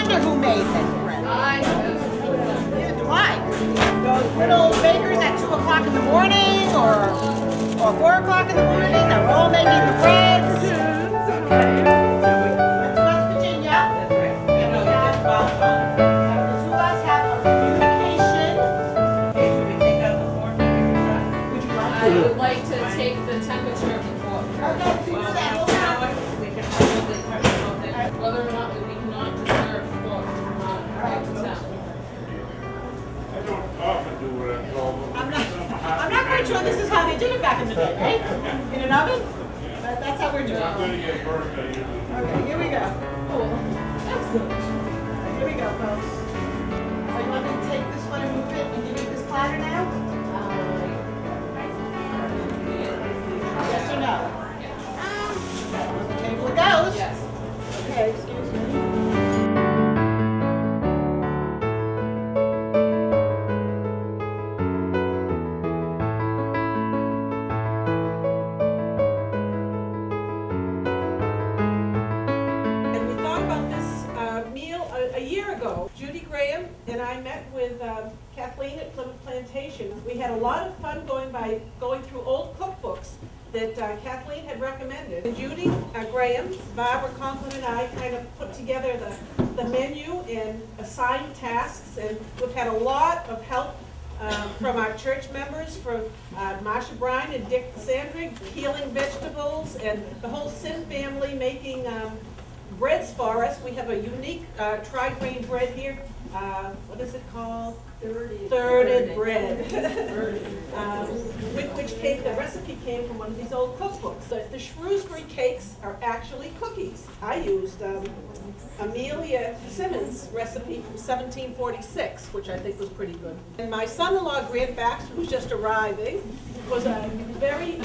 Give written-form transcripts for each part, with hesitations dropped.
wonder who made this bread. I know. Neither do I. Those little bakers at 2 o'clock in the morning or 4 o'clock in the morning, they're all making the breads. That's West Virginia. That's right. And we have, the two of us have a communication. Okay, should we take out the form? Would you like to? I would like to take the temperature of the book. Okay, please stand. Hold on. We can probably touch something. Whether or not we cannot deserve book right to tell. I don't often do what I'm told. I'm not quite sure this is how they did it back in the day, right? In an oven? That's how we're doing it. I'm going to get burnt, I usually. Okay, here we go. Cool. That's good. Here we go, folks. So you want me to take this one and move it and give you this platter now? Yes or no? On the table it goes. Yes. Okay, excuse me. And we thought about this meal a year ago. Judy Graham and I met with Kathleen at Plymouth Plantation. We had a lot of fun going through old cookbooks that Kathleen had recommended. And Judy Graham, Barbara Conklin, and I kind of put together the menu and assigned tasks, and we've had a lot of help from our church members, from Marsha Bryan and Dick Sandrig, peeling vegetables, and the whole Sin family making breads for us. We have a unique tri-grain bread here. What is it called? Thirded bread. Which cake, the recipe came from one of these old cookbooks. The Shrewsbury cakes are actually cookies. I used Amelia Simmons' recipe from 1746, which I think was pretty good. And my son-in-law, Grant Baxter, who's just arriving, was a very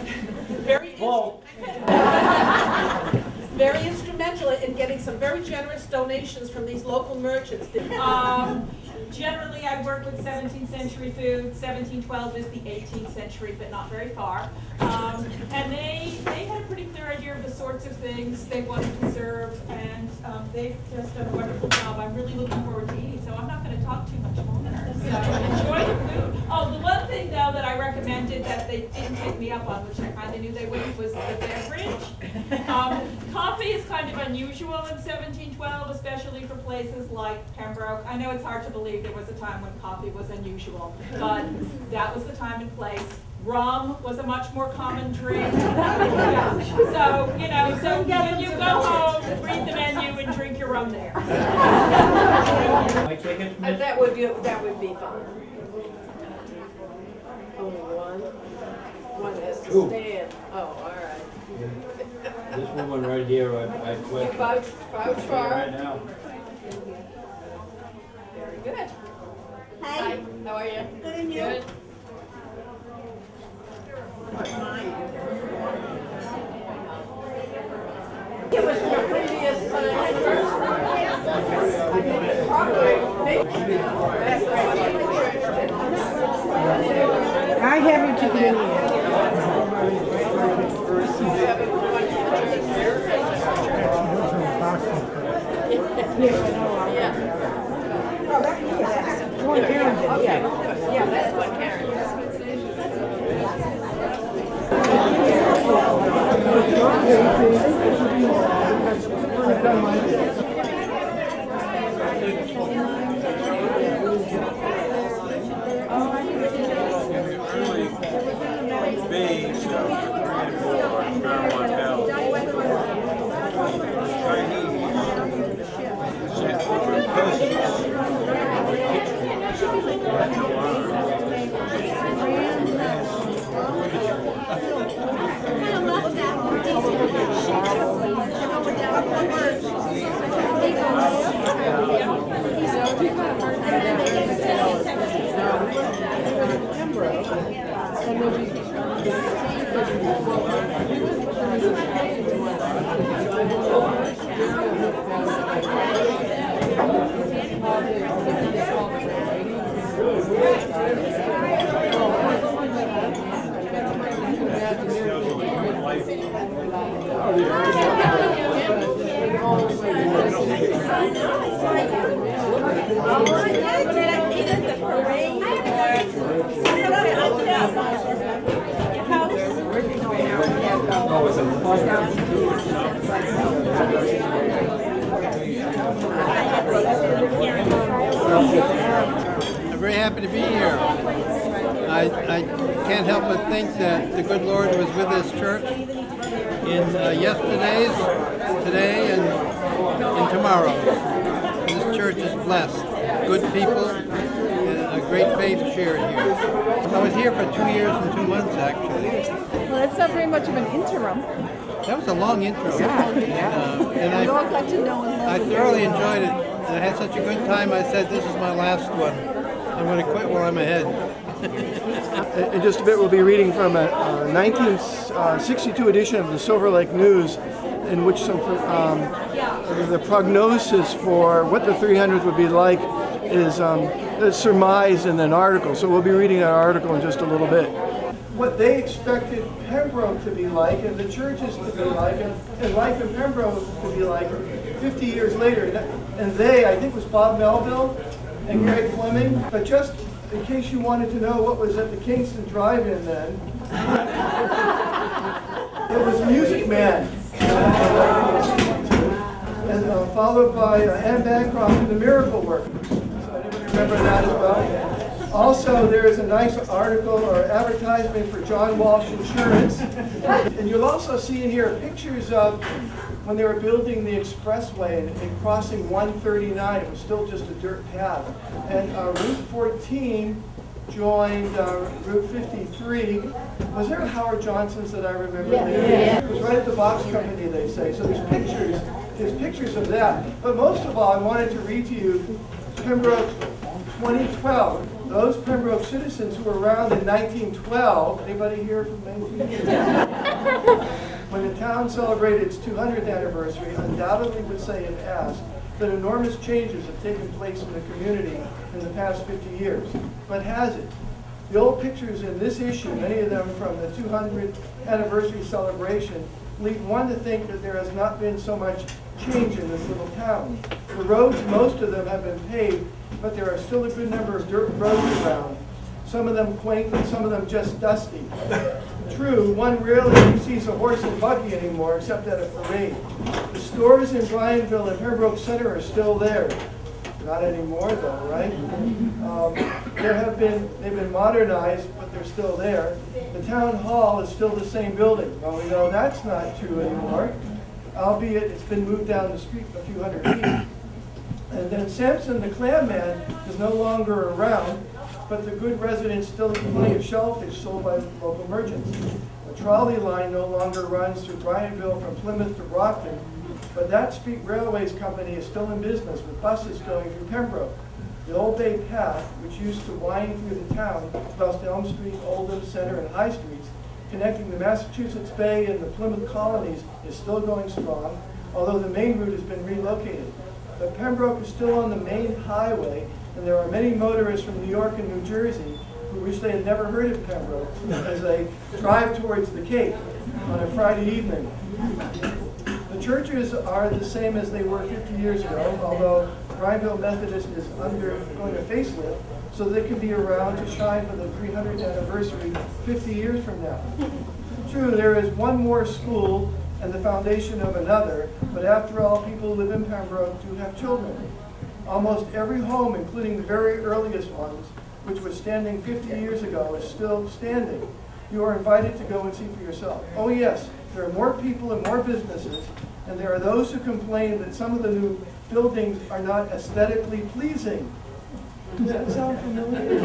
instrumental in getting some very generous donations from these local merchants. Generally, I work with 17th century food. 1712 is the 18th century, but not very far. And they had a pretty clear idea of the sorts of things they wanted to serve, and they've just done a wonderful job. I'm really looking forward to eating, so I'm not going to talk too much longer. So enjoy the food. Oh, the one thing, though, that I recommended that they didn't take me up on, which I kind of knew they wouldn't, was the beverage. Coffee is kind of unusual in 1712, especially for places like Pembroke. I know it's hard to believe there was a time when coffee was unusual, but that was the time and place. Rum was a much more common drink. Yeah. So, you know, so when you go home, read the menu and drink your rum there. That would be fun. Only one. One has to stand. Oh, all right. This woman right here, I quit. Vouch for right now. Very good. Hi. How are you? Good, and you? Good. It was your previous I have your chicken. Oh, that's one Karen did, yeah. Yeah, that's what Karen did. I'm very happy to be here. I can't help but think that the good Lord was with this church in yesterday's, today, and tomorrow's. This church is blessed. Good people and a great faith shared here. I was here for 2 years and 2 months, actually. Well, that's not very much of an interim. That was a long intro. And we all got to know and love I thoroughly enjoyed it. I had such a good time, I said, this is my last one. I'm going to quit while I'm ahead. In just a bit, we'll be reading from a 1962 edition of the Silver Lake News, in which some the prognosis for what the 300th would be like is surmised in an article. So we'll be reading that article in just a little bit. What they expected Pembroke to be like, and the churches to be like, and life in Pembroke to be like 50 years later. And they, I think, was Bob Melville and Greg Fleming. But just in case you wanted to know what was at the Kingston Drive-In then, it was Music Man. And followed by Anne Bancroft and the Miracle Workers. So anybody remember that as well? Also, there is a nice article or advertisement for John Walsh Insurance. And you'll also see in here pictures of when they were building the expressway and crossing 139. It was still just a dirt path. And Route 14 joined Route 53. Was there a Howard Johnson's that I remember? Yeah. It was right at the box company, they say. So there's pictures of that. But most of all, I wanted to read to you Pembroke 2012. Those Pembroke citizens who were around in 1912, anybody here from 1912? When the town celebrated its 200th anniversary, undoubtedly would say and ask that enormous changes have taken place in the community in the past 50 years. But has it? The old pictures in this issue, many of them from the 200th anniversary celebration, lead one to think that there has not been so much change in this little town. The roads, most of them have been paved, but there are still a good number of dirt roads around, some of them quaint and some of them just dusty. True, one rarely sees a horse and buggy anymore except at a parade. The stores in Bryanville and Pembroke Center are still there. Not anymore though, right? They've been modernized, but they're still there. The town hall is still the same building. Well, we know that's not true anymore, albeit it's been moved down the street a few hundred feet. And then Samson the clam man is no longer around, but the good residents still eat plenty of shellfish sold by local merchants. A trolley line no longer runs through Bryanville from Plymouth to Brockton, but that street railways company is still in business with buses going through Pembroke. The Old Bay Path, which used to wind through the town across Elm Street, Oldham, Center, and High Streets, connecting the Massachusetts Bay and the Plymouth colonies, is still going strong, although the main route has been relocated. But Pembroke is still on the main highway, and there are many motorists from New York and New Jersey who wish they had never heard of Pembroke as they drive towards the Cape on a Friday evening. The churches are the same as they were 50 years ago, although Bryanville Methodist is undergoing a facelift, so they can be around to shine for the 300th anniversary 50 years from now. True, there is one more school and the foundation of another, but after all, people who live in Pembroke do have children. Almost every home, including the very earliest ones, which was standing 50 years ago, is still standing. You are invited to go and see for yourself. Oh yes, there are more people and more businesses, and there are those who complain that some of the new buildings are not aesthetically pleasing. Does that sound familiar?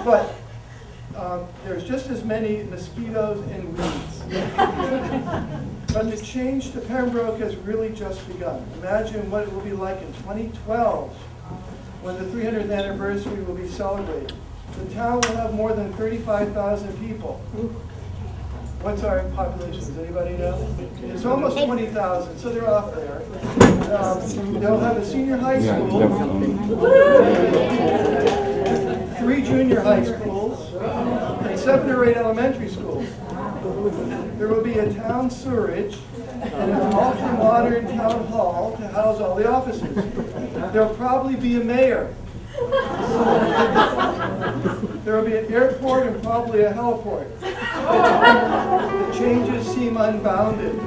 But there's just as many mosquitoes and weeds. But the change to Pembroke has really just begun. Imagine what it will be like in 2012 when the 300th anniversary will be celebrated. The town will have more than 35,000 people. What's our population? Does anybody know? It's almost 20,000, so they're off there. They'll have a senior high school, 3 junior high schools, and 7 or 8 elementary schools. There will be a town sewerage and an ultra-modern town hall to house all the offices. There'll probably be a mayor. There will be an airport and probably a heliport. The changes seem unbounded.